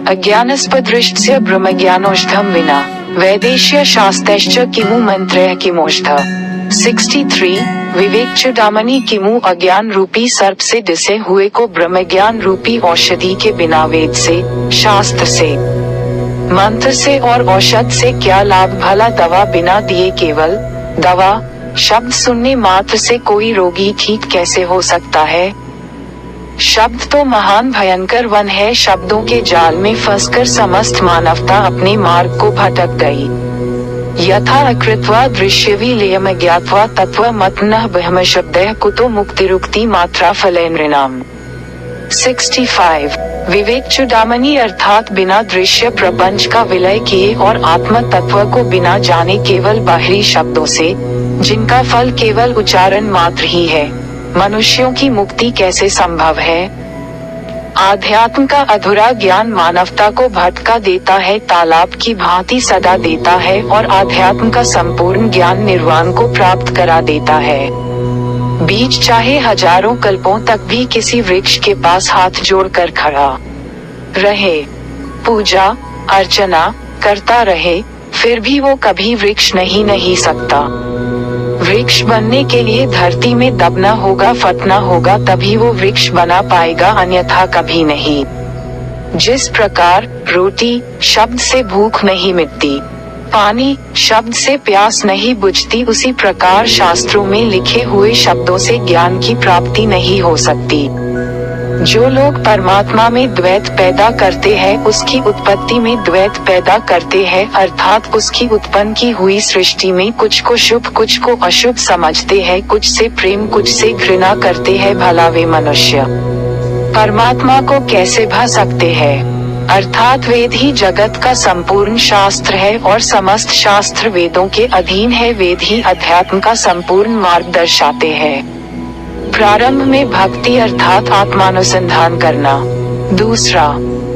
अज्ञानस्पदृष्टस्य ब्रह्मज्ञानोष्ठं विना वैदेश्य शास्त्रश्च किमु मंत्रः किमोष्ठ। 63 विवेक चूड़ामणि किमु अज्ञान रूपी सर्प से डिसे हुए को ब्रह्मज्ञान रूपी औषधि के बिना वेद से, शास्त्र से, मंत्र से और औषध से क्या लाभ भला। दवा बिना दिए केवल दवा शब्द सुनने मात्र से कोई रोगी ठीक कैसे हो सकता है। शब्द तो महान भयंकर वन है। शब्दों के जाल में फंसकर समस्त मानवता अपने मार्ग को भटक गई। यथा अकृत्वा दृश्यविलयम ज्ञात्वा तत्व मतनः ब्रह्म शब्दः कुतो मुक्तिरुक्ति मात्रा फलेनृणाम। 65 विवेक चूड़ामणि अर्थात बिना दृश्य प्रपंच का विलय किए और आत्म तत्व को बिना जाने केवल बाहरी शब्दों से, जिनका फल केवल उच्चारण मात्र ही है, मनुष्यों की मुक्ति कैसे संभव है। आध्यात्म का अधूरा ज्ञान मानवता को भटका देता है, तालाब की भांति सदा देता है और आध्यात्म का संपूर्ण ज्ञान निर्वाण को प्राप्त करा देता है। बीज चाहे हजारों कल्पों तक भी किसी वृक्ष के पास हाथ जोड़कर खड़ा रहे, पूजा अर्चना करता रहे, फिर भी वो कभी वृक्ष नहीं सकता। वृक्ष बनने के लिए धरती में दबना होगा, फटना होगा, तभी वो वृक्ष बना पाएगा, अन्यथा कभी नहीं। जिस प्रकार रोटी शब्द से भूख नहीं मिटती, पानी शब्द से प्यास नहीं बुझती, उसी प्रकार शास्त्रों में लिखे हुए शब्दों से ज्ञान की प्राप्ति नहीं हो सकती। जो लोग परमात्मा में द्वैत पैदा करते हैं, उसकी उत्पत्ति में द्वैत पैदा करते हैं, अर्थात उसकी उत्पन्न की हुई सृष्टि में कुछ को शुभ कुछ को अशुभ समझते हैं, कुछ से प्रेम कुछ से घृणा करते हैं। भला वे मनुष्य परमात्मा को कैसे भा सकते हैं। अर्थात वेद ही जगत का संपूर्ण शास्त्र है और समस्त शास्त्र वेदों के अधीन है। वेद ही अध्यात्म का संपूर्ण मार्ग दर्शाते हैं। प्रारंभ में भक्ति अर्थात आत्मानुसंधान करना, दूसरा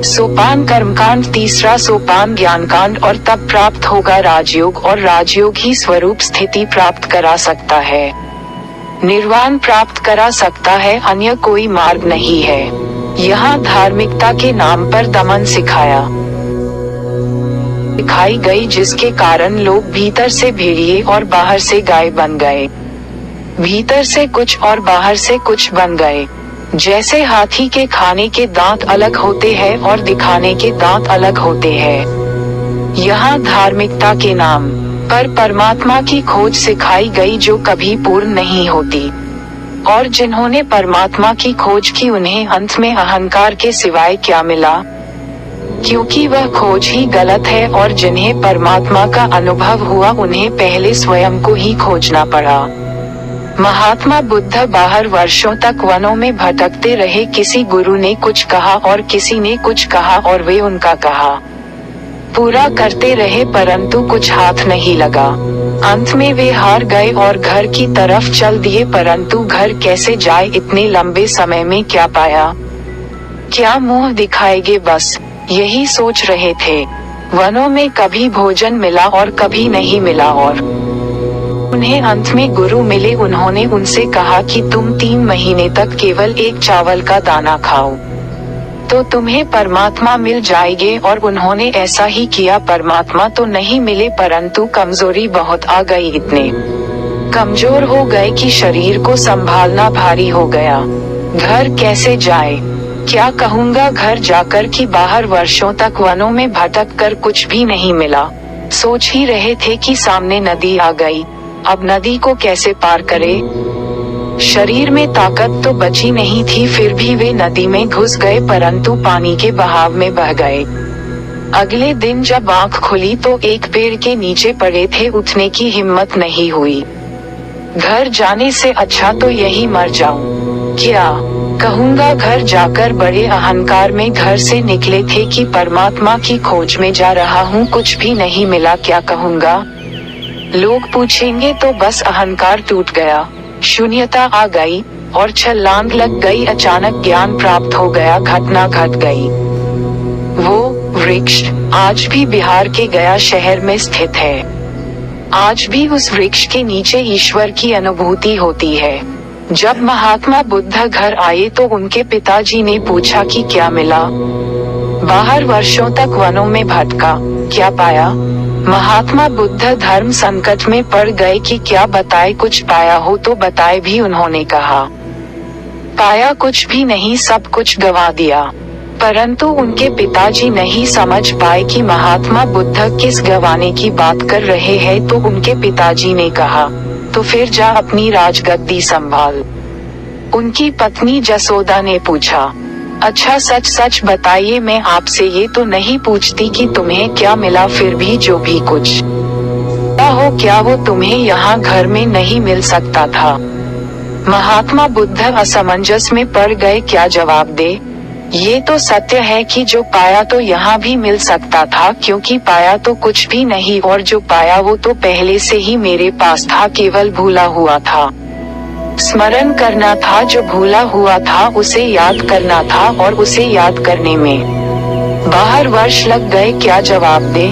सोपान कर्मकांड, तीसरा सोपान ज्ञानकांड और तब प्राप्त होगा राजयोग, और राजयोग ही स्वरूप स्थिति प्राप्त करा सकता है, निर्वाण प्राप्त करा सकता है, अन्य कोई मार्ग नहीं है। यहाँ धार्मिकता के नाम पर दमन सिखाई गई, जिसके कारण लोग भीतर से भेड़िए और बाहर से गाय बन गए, भीतर से कुछ और बाहर से कुछ बन गए। जैसे हाथी के खाने के दांत अलग होते हैं और दिखाने के दांत अलग होते हैं। यहाँ धार्मिकता के नाम पर परमात्मा की खोज सिखाई गई, जो कभी पूर्ण नहीं होती, और जिन्होंने परमात्मा की खोज की उन्हें अंत में अहंकार के सिवाय क्या मिला, क्योंकि वह खोज ही गलत है, और जिन्हें परमात्मा का अनुभव हुआ उन्हें पहले स्वयं को ही खोजना पड़ा। महात्मा बुद्ध बाहर वर्षों तक वनों में भटकते रहे, किसी गुरु ने कुछ कहा और किसी ने कुछ कहा और वे उनका कहा पूरा करते रहे, परंतु कुछ हाथ नहीं लगा। अंत में वे हार गए और घर की तरफ चल दिए, परंतु घर कैसे जाए, इतने लंबे समय में क्या पाया, क्या मुंह दिखाएंगे, बस यही सोच रहे थे। वनों में कभी भोजन मिला और कभी नहीं मिला, और उन्हें अंत में गुरु मिले। उन्होंने उनसे कहा कि तुम 3 महीने तक केवल एक चावल का दाना खाओ तो तुम्हें परमात्मा मिल जाएंगे, और उन्होंने ऐसा ही किया। परमात्मा तो नहीं मिले, परंतु कमजोरी बहुत आ गई, इतने कमजोर हो गए कि शरीर को संभालना भारी हो गया। घर कैसे जाए, क्या कहूँगा घर जाकर कि बाहर वर्षों तक वनों में भटक कर कुछ भी नहीं मिला। सोच ही रहे थे कि सामने नदी आ गई, अब नदी को कैसे पार करे। शरीर में ताकत तो बची नहीं थी, फिर भी वे नदी में घुस गए, परंतु पानी के बहाव में बह गए। अगले दिन जब आंख खुली तो एक पेड़ के नीचे पड़े थे, उठने की हिम्मत नहीं हुई। घर जाने से अच्छा तो यही मर जाऊं। क्या कहूँगा, घर जाकर बड़े अहंकार में घर से निकले थे कि परमात्मा की खोज में जा रहा हूँ, कुछ भी नहीं मिला, क्या कहूँगा। लोग पूछेंगे तो बस अहंकार टूट गया, शून्यता आ गई और छलांग लग गई। अचानक ज्ञान प्राप्त हो गया, घटना घट गई। वो वृक्ष आज भी बिहार के गया शहर में स्थित है। आज भी उस वृक्ष के नीचे ईश्वर की अनुभूति होती है। जब महात्मा बुद्ध घर आए तो उनके पिताजी ने पूछा कि क्या मिला। बाहर वर्षों तक वनों में भटका, क्या पाया? महात्मा बुद्ध धर्म संकट में पड़ गए कि क्या बताए, कुछ पाया हो तो बताए भी। उन्होंने कहा, पाया कुछ भी नहीं, सब कुछ गंवा दिया। परंतु उनके पिताजी नहीं समझ पाए कि महात्मा बुद्ध किस गंवाने की बात कर रहे हैं, तो उनके पिताजी ने कहा, तो फिर जा अपनी राजगद्दी संभाल। उनकी पत्नी जसोदा ने पूछा, अच्छा सच सच बताइए, मैं आपसे ये तो नहीं पूछती कि तुम्हें क्या मिला, फिर भी जो भी कुछ क्या वो तुम्हें यहाँ घर में नहीं मिल सकता था? महात्मा बुद्ध असमंजस में पड़ गए, क्या जवाब दे। ये तो सत्य है कि जो पाया तो यहाँ भी मिल सकता था, क्योंकि पाया तो कुछ भी नहीं, और जो पाया वो तो पहले से ही मेरे पास था, केवल भूला हुआ था। स्मरण करना था, जो भूला हुआ था उसे याद करना था, और उसे याद करने में बाहर वर्ष लग गए, क्या जवाब दे।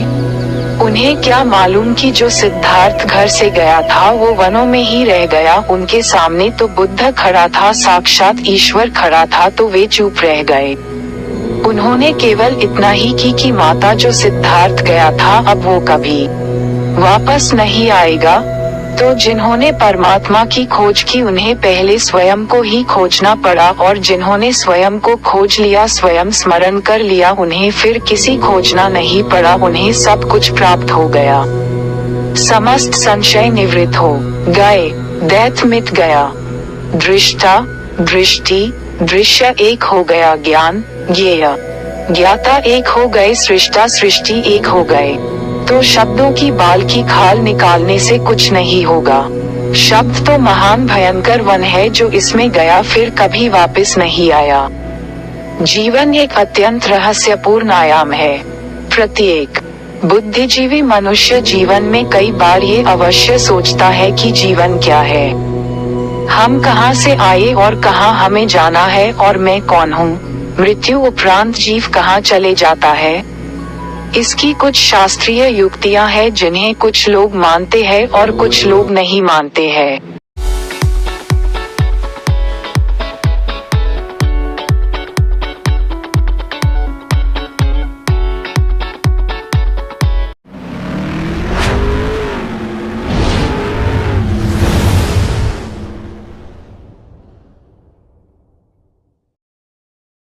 उन्हें क्या मालूम कि जो सिद्धार्थ घर से गया था वो वनों में ही रह गया। उनके सामने तो बुद्ध खड़ा था, साक्षात ईश्वर खड़ा था, तो वे चुप रह गए। उन्होंने केवल इतना ही की कि माता, जो सिद्धार्थ गया था अब वो कभी वापस नहीं आएगा। तो जिन्होंने परमात्मा की खोज की उन्हें पहले स्वयं को ही खोजना पड़ा, और जिन्होंने स्वयं को खोज लिया, स्वयं स्मरण कर लिया, उन्हें फिर किसी खोजना नहीं पड़ा, उन्हें सब कुछ प्राप्त हो गया। समस्त संशय निवृत्त हो गए, दैत्य मिट गया, दृष्टा दृष्टि दृश्य एक हो गया, ज्ञान ज्ञेय ज्ञाता एक हो गए, सृष्टा सृष्टि एक हो गए। तो शब्दों की बाल की खाल निकालने से कुछ नहीं होगा। शब्द तो महान भयंकर वन है, जो इसमें गया फिर कभी वापस नहीं आया। जीवन एक अत्यंत रहस्यपूर्ण आयाम है। प्रत्येक बुद्धिजीवी मनुष्य जीवन में कई बार ये अवश्य सोचता है कि जीवन क्या है, हम कहाँ से आए और कहाँ हमें जाना है, और मैं कौन हूँ, मृत्यु उपरांत जीव कहाँ चले जाता है। इसकी कुछ शास्त्रीय युक्तियां हैं जिन्हें कुछ लोग मानते हैं और कुछ लोग नहीं मानते हैं।